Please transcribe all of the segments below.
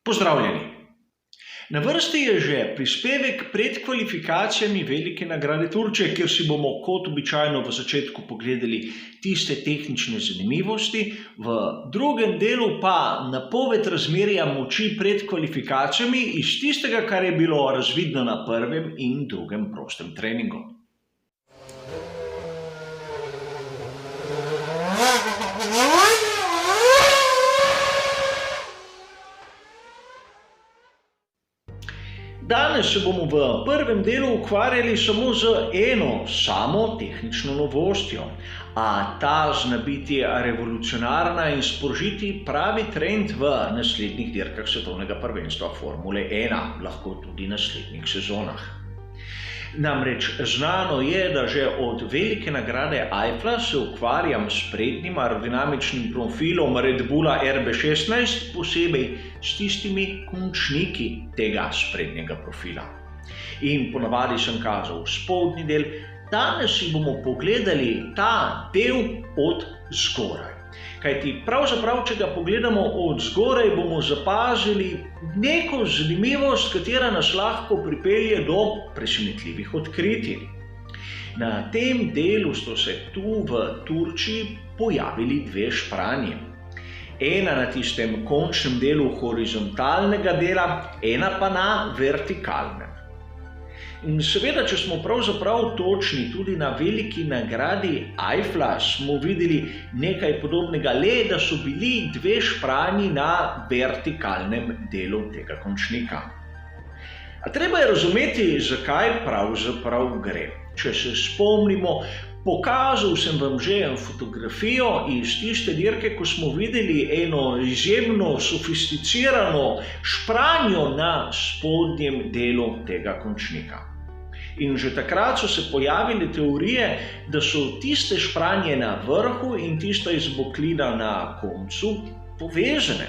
Pozdravljeni! Na vrsti je že prispevek pred kvalifikacijami velike nagrade Turčije, kjer si bomo kot običajno v začetku pogledali tiste tehnične zanimivosti, v drugem delu pa napoved razmerja moči pred kvalifikacijami iz tistega, kar je bilo razvidno na prvem in drugem prostem treningu. Danes se bomo v prvem delu ukvarjali samo z eno samo tehnično novostjo, a ta zna biti revolucionarna in sprožiti pravi trend v naslednjih dirkah svetovnega prvenstva Formule 1, lahko tudi naslednjih sezonah. Namreč znano je, da že od velike nagrade Eiffla se ukvarjam s prednjim aerodinamičnim profilom Red Bulla RB16, posebej s tistimi končniki tega sprednjega profila. In ponavadi sem kazal spodnji del, danes si bomo pogledali ta del od zgoraj. Kajti pravzaprav, če ga pogledamo od zgoraj, bomo zapazili neko zanimivost, katera nas lahko pripelje do presenetljivih odkritij. Na tem delu so se tu v Turčiji pojavili dve špranji. Ena na tistem končnem delu horizontalnega dela, ena pa na vertikalnem. In seveda, če smo pravzaprav točni, tudi na veliki nagradi Eiffla smo videli nekaj podobnega, le da so bili dve špranji na vertikalnem delu tega končnika. A treba je razumeti, zakaj pravzaprav gre. Če se spomnimo, pokazal sem vam že fotografijo iz tiste dirke, ko smo videli eno izjemno sofisticirano špranjo na spodnjem delu tega končnika. In že takrat so se pojavile teorije, da so tiste špranje na vrhu in tista izboklina na koncu povezane.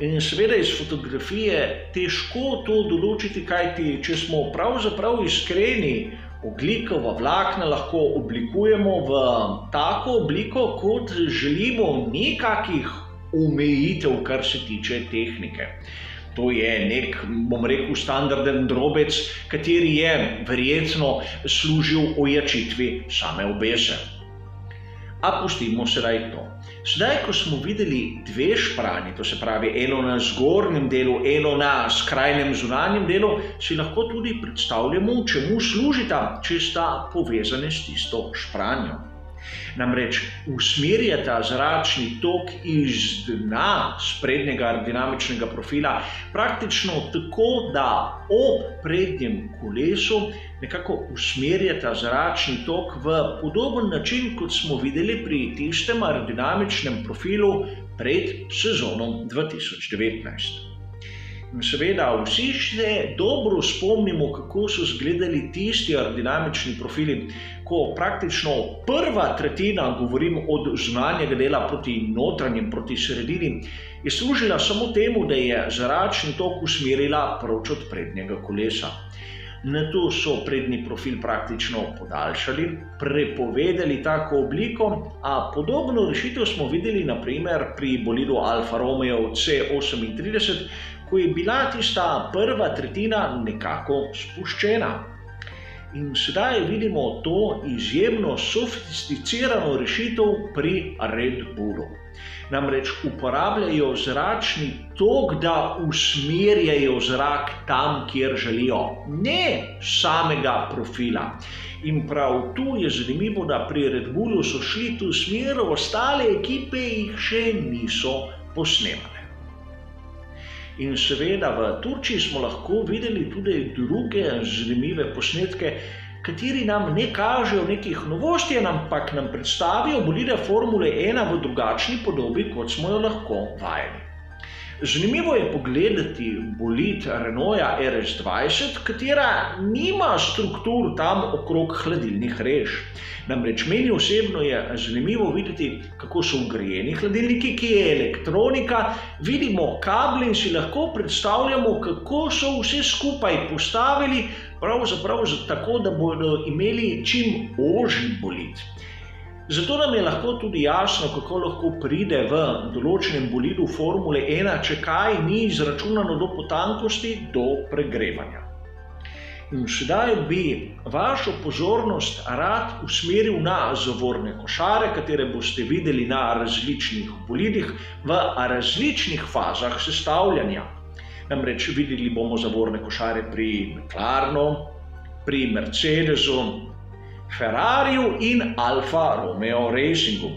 In seveda iz fotografije težko to določiti, kajti če smo pravzaprav iskreni, ogljikova vlakna lahko oblikujemo v tako obliko, kot želimo, nekakih omejitev, kar se tiče tehnike. To je nek, bom rekel, standarden drobec, kateri je verjetno služil ojačitvi same obese. A pustimo sedaj to. Sedaj, ko smo videli dve špranji, to se pravi eno na zgornjem delu, eno na skrajnem zunanjem delu, si lahko tudi predstavljamo, čemu služita, če sta povezane s tisto špranjo. Namreč usmerjata zračni tok iz dna sprednjega aerodinamičnega profila praktično tako, da ob prednjem kolesu nekako usmerjata zračni tok v podoben način, kot smo videli pri tistem aerodinamičnem profilu pred sezono 2019. In seveda vsi se dobro spomnimo, kako so izgledali tisti aerodinamični profili, ko praktično prva tretjina, govorim od zunanjega dela proti notranjem, proti sredini, je služila samo temu, da je zračni tok usmerila proč od prednjega kolesa. Nato so prednji profil praktično podaljšali, prepovedali tako obliko, a podobno rešitev smo videli naprimer pri bolidu Alfa Romeo C38, ko je bila tista prva tretjina nekako spuščena. In sedaj vidimo to izjemno sofisticirano rešitev pri Red Bullu. Namreč uporabljajo zračni tok, da usmerjajo zrak tam, kjer želijo, ne samega profila. In prav tu je zanimivo, da pri Red Bullu so šli tu smer, ostale ekipe jih še niso posnemale. In seveda v Turčiji smo lahko videli tudi druge zanimive posnetke, kateri nam ne kažejo nekih novosti, ampak nam predstavijo bolide Formule 1 v drugačni podobi, kot smo jo lahko vajeni. Zanimivo je pogledati bolid Renaulta RS20, katera nima struktur tam okrog hladilnih rež. Namreč meni osebno je zanimivo videti, kako so vgrajeni hladilniki, ki je elektronika, vidimo kable in si lahko predstavljamo, kako so vse skupaj postavili, pravzaprav tako, da bodo imeli čim ožji bolid. Zato nam je lahko tudi jasno, kako lahko pride v določenem bolidu Formule 1, če kaj ni izračunano do potankosti, do pregrevanja. In sedaj bi vašo pozornost rad usmeril na zavorne košare, katere boste videli na različnih bolidih v različnih fazah sestavljanja. Namreč videli bomo zavorne košare pri McLarenu, pri Mercedesu, Ferrariju in Alfa Romeo Racingu.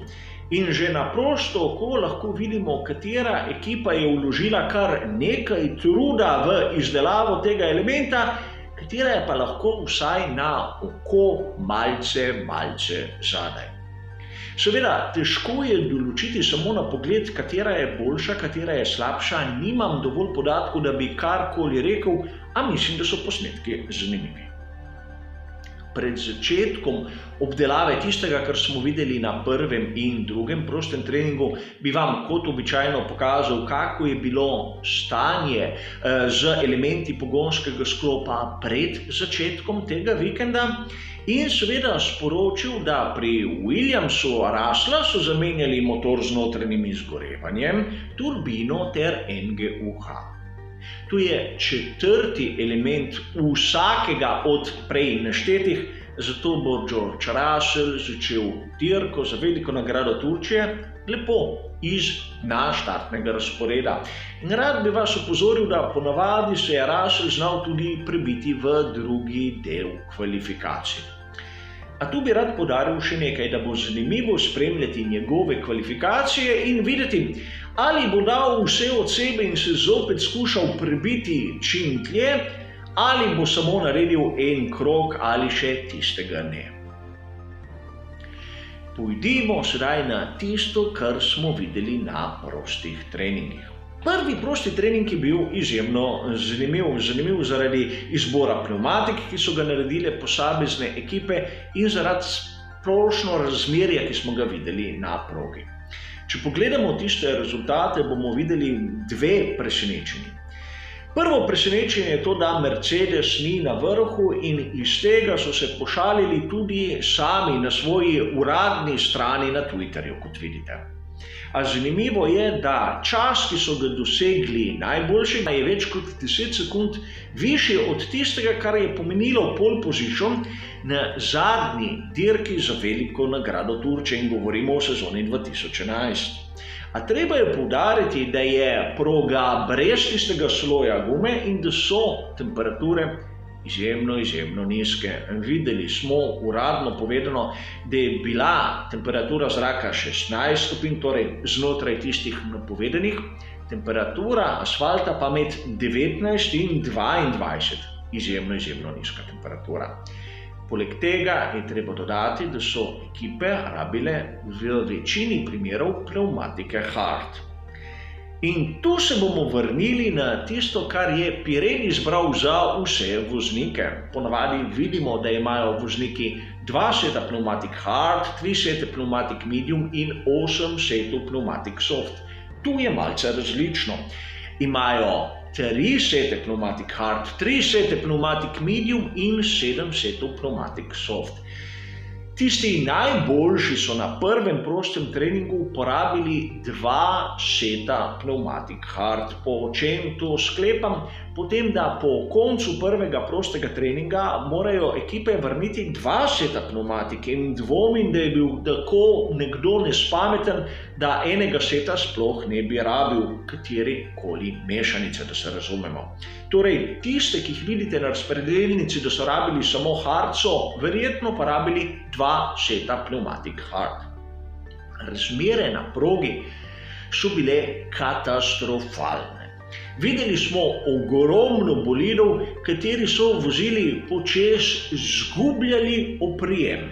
In že na prosto oko lahko vidimo, katera ekipa je vložila kar nekaj truda v izdelavo tega elementa, katera je pa lahko vsaj na oko malce zadaj. Seveda, težko je določiti samo na pogled, katera je boljša, katera je slabša, nimam dovolj podatkov, da bi karkoli rekel, a mislim, da so posnetki zanimivi. Pred začetkom obdelave tistega, kar smo videli na prvem in drugem prostem treningu, bi vam kot običajno pokazal, kako je bilo stanje z elementi pogonskega sklopa pred začetkom tega vikenda in seveda sporočil, da pri Williamsu Russella so zamenjali motor z notranjim izgorevanjem, turbino ter NGUH. Tu je četrti element vsakega od prej naštetih, zato bo George Russell začel dirko za veliko nagrado Turčije lepo iz štartnega razporeda. In rad bi vas opozoril, da ponavadi se je Russell znal tudi prebiti v drugi del kvalifikacij. A tu bi rad poudaril še nekaj, da bo zanimivo spremljati njegove kvalifikacije in videti, ali bo dal vse od sebe in se zopet skušal prebiti čim dlje, ali bo samo naredil en krog ali še tistega ne. Pojdimo sedaj na tisto, kar smo videli na prostih treningih. Prvi prosti trening je bil izjemno zanimiv zaradi izbora pnevmatik, ki so ga naredile posamezne ekipe in zaradi splošno razmerja, ki smo ga videli na progi. Če pogledamo tiste rezultate, bomo videli dve presenečenji. Prvo presenečenje je to, da Mercedes ni na vrhu in iz tega so se pošalili tudi sami na svoji uradni strani na Twitterju, kot vidite. A zanimivo je, da čas, ki so ga dosegli najboljšega, je več kot 10 sekund višji od tistega, kar je pomenilo pole position na zadnji dirki za veliko nagrado Turčije in govorimo o sezoni 2011. A treba je poudariti, da je proga brez tistega sloja gume in da so temperature izjemno nizke. Videli smo uradno povedano, da je bila temperatura zraka 16 stopinj, torej znotraj tistih napovedanih, temperatura asfalta pa med 19 in 22. Izjemno nizka temperatura. Poleg tega je treba dodati, da so ekipe rabile v večini primerov pnevmatike hard. In tu se bomo vrnili na tisto, kar je Pirelli izbral za vse voznike. Ponavadi vidimo, da imajo vozniki 2 seta pnevmatik hard, 3 sete pnevmatik medium in 8 setov pnevmatik soft. Tu je malce različno. Imajo 3 sete pnevmatik hard, 3 sete pnevmatik medium in 7 setov pnevmatik soft. Tisti najboljši so na prvem prostem treningu uporabili 2 seta pnevmatik hard. Po čem to sklepam? Potem, da po koncu prvega prostega treninga morajo ekipe vrniti 2 seta pnevmatike in dvomim, da je bil tako nekdo nespameten, da enega seta sploh ne bi rabil katerikoli mešanice, da se razumemo. Torej, tiste, ki jih vidite na razpredelnici, da so rabili samo hard, so verjetno pa rabili 2 seta pnevmatik hard. Razmere na progi so bile katastrofalne. Videli smo ogromno bolidov, kateri so vozili počez izgubljali oprijem.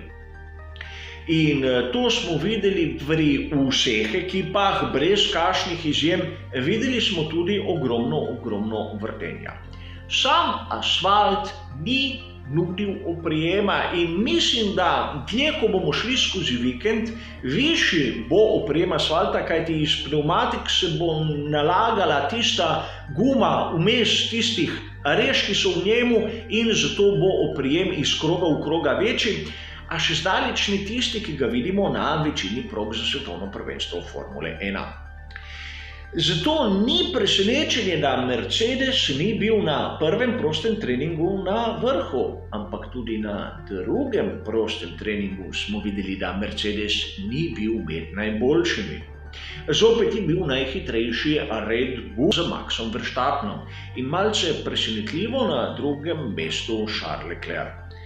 In to smo videli pri vseh ekipah, brez kakšnih izjem, videli smo tudi ogromno vrtenja. Sam asfalt ni nudil oprijema in mislim, da dlje, ko bomo šli skozi vikend, višji bo oprijem asfalta, kajti iz pnevmatik se bo nalagala tista guma vmes tistih reš, ki so v njemu in zato bo oprijem iz kroga v kroga večji. a še zdaleč ni tisti, ki ga vidimo na večini prog za svetovno prvenstvo v Formule 1. Zato ni presenečenje, da Mercedes ni bil na prvem prostem treningu na vrhu, ampak tudi na drugem prostem treningu smo videli, da Mercedes ni bil med najboljšimi. Zopet je bil najhitrejši Red Bull z Maxom Verstappenom in malce presenetljivo na drugem mestu Charles Leclerc.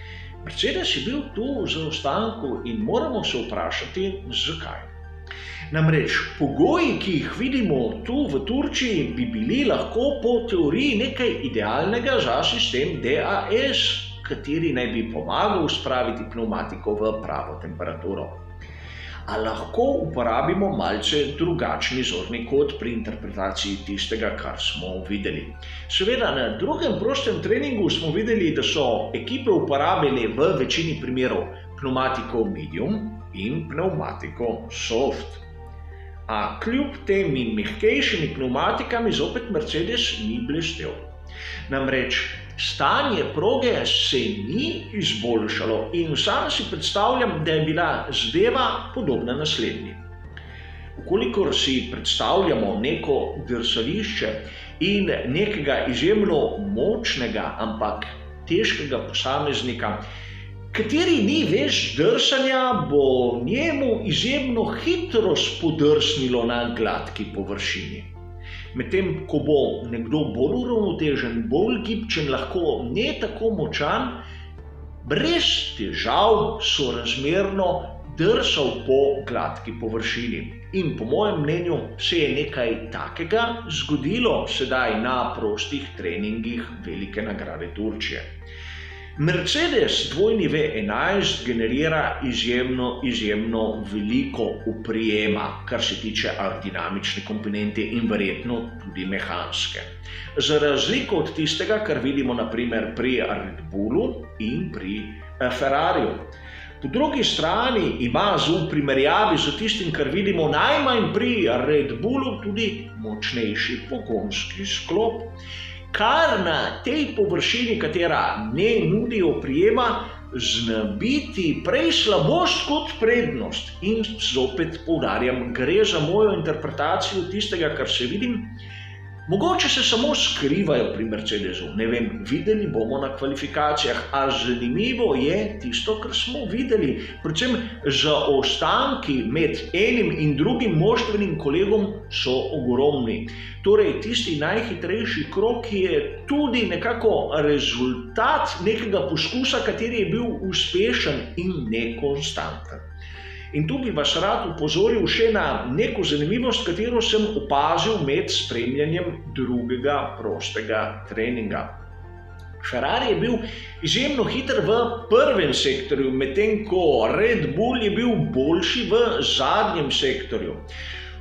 Mercedes je bil tu v zaostanku in moramo se vprašati, zakaj. Namreč pogoji, ki jih vidimo tu v Turčiji, bi bili lahko po teoriji nekaj idealnega za sistem DAS, kateri naj bi pomagal spraviti pnevmatiko v pravo temperaturo. A lahko uporabimo malce drugačni zorni kot pri interpretaciji tistega, kar smo videli. Seveda, na drugem prostem treningu smo videli, da so ekipe uporabile v večini primerov pnevmatiko medium in pnevmatiko soft. A kljub temi mehkejšimi pnevmatikami zopet Mercedes ni blestel. Namreč stanje proge se ni izboljšalo in sam si predstavljam, da je bila zadeva podobna naslednji. Vkolikor si predstavljamo neko drsališče in nekega izjemno močnega, ampak težkega posameznika, kateri ni več drsanja, bo njemu izjemno hitro spodrsnilo na gladki površini. Medtem ko bo nekdo bolj uravnotežen, bolj gibčen, lahko ne tako močan, brez težav sorazmerno drsal po gladki površini. In po mojem mnenju se je nekaj takega zgodilo sedaj na prostih treningih Velike nagrade Turčije. Mercedes W11 generira izjemno veliko oprijema, kar se tiče aerodinamične komponente in verjetno tudi mehanske. Za razliko od tistega, kar vidimo naprimer pri Red Bullu in pri Ferrariju. Po drugi strani ima v primerjavi z tistim, kar vidimo najmanj pri Red Bullu, tudi močnejši pogonski sklop, kar na tej površini, katera ne nudi oprijema, zna biti prej slabost kot prednost. In zopet poudarjam, gre za mojo interpretacijo tistega, kar se vidim. Mogoče se samo skrivajo pri Mercedesu, ne vem, videli bomo na kvalifikacijah, a zanimivo je tisto, kar smo videli, predvsem zaostanki med enim in drugim moštvenim kolegom so ogromni. Torej, tisti najhitrejši krog je tudi nekako rezultat nekega poskusa, kateri je bil uspešen in nekonstanten. In tu bi vas rad upozoril še na neko zanimivost, katero sem opazil med spremljanjem drugega prostega treninga. Ferrari je bil izjemno hiter v prvem sektorju, medtem ko Red Bull je bil boljši v zadnjem sektorju.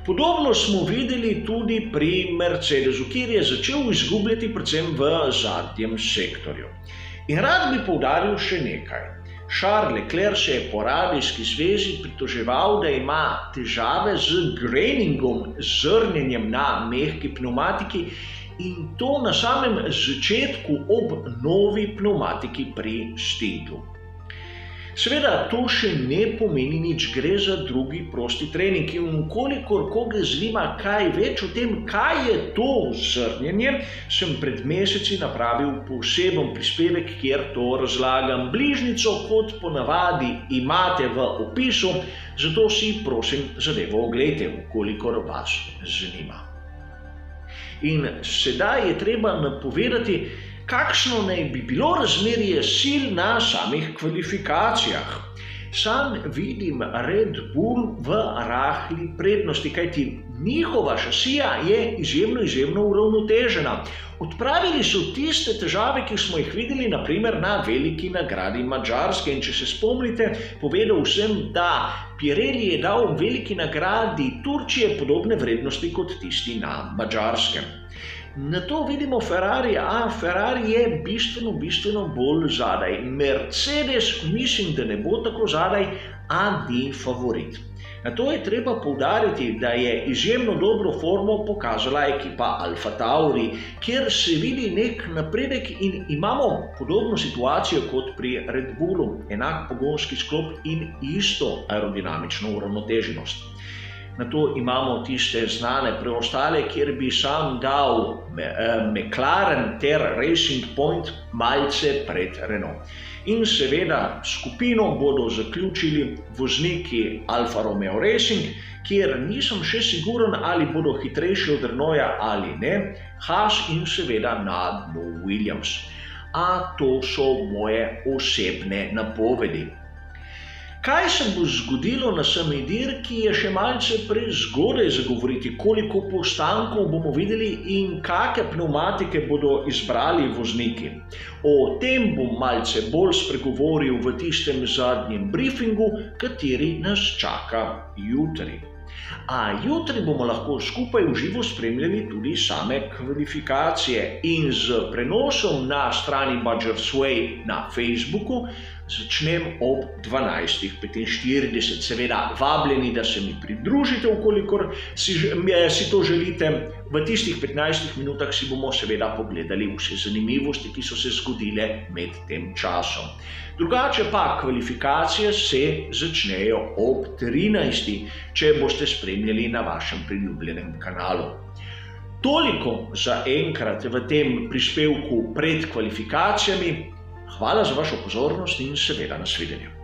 Podobno smo videli tudi pri Mercedesu, kjer je začel izgubljati predvsem v zadnjem sektorju. In rad bi poudaril še nekaj. Charles Leclerc se je po radijski zvezi pritoževal, da ima težave z greiningom, zrnjenjem na mehki pnevmatiki in to na samem začetku ob novi pnevmatiki pri stintu. Seveda to še ne pomeni nič, gre za drugi prosti trening in kolikor koga zanima kaj več o tem, kaj je to zrnjenje, sem pred meseci napravil poseben prispevek, kjer to razlagam. Bližnjico kot ponavadi imate v opisu, zato si prosim zadevo oglejte, kolikor vas zanima. In sedaj je treba napovedati, kakšno naj bi bilo razmerje sil na samih kvalifikacijah. Sam vidim Red Bull v rahli prednosti, kajti njihova šasija je izjemno uravnotežena. Odpravili so tiste težave, ki smo jih videli naprimer na Veliki nagradi Madžarske. In če se spomnite, povedal sem, da Pirelli je dal v Veliki nagradi Turčije podobne vrednosti kot tisti na Madžarskem. Na to vidimo Ferrari, a Ferrari je bistveno bolj zadaj. Mercedes mislim, da ne bo tako zadaj, a ni favorit. Na to je treba poudariti, da je izjemno dobro formo pokazala ekipa Alfa Tauri, kjer se vidi nek napredek in imamo podobno situacijo kot pri Red Bullu, enak pogonski sklop in isto aerodinamično uravnoteženost. Na to imamo tiste znane preostale, kjer bi sam dal McLaren ter Racing Point malce pred Renault. In seveda skupino bodo zaključili vozniki Alfa Romeo Racing, kjer nisem še siguren, ali bodo hitrejši od Renaulta ali ne, Haas in seveda na dnu Williams. A to so moje osebne napovedi. Kaj se bo zgodilo na sami dirki, je še malce prezgodaj za govoriti, koliko postankov bomo videli in kakšne pnevmatike bodo izbrali vozniki. O tem bom malce bolj spregovoril v tistem zadnjem briefingu, kateri nas čaka jutri. A jutri bomo lahko skupaj v živo spremljali tudi same kvalifikacije in z prenosom na strani Badgers Way na Facebooku začnem ob 12:45. Seveda vabljeni, da se mi pridružite, vkolikor si to želite. V tistih 15 minutah si bomo seveda pogledali vse zanimivosti, ki so se zgodile med tem časom. Drugače pa kvalifikacije se začnejo ob 13, če boste spremljali na vašem priljubljenem kanalu. Toliko za enkrat v tem prispevku pred kvalifikacijami. Hvala za vašo pozornost in seveda nasvidenje.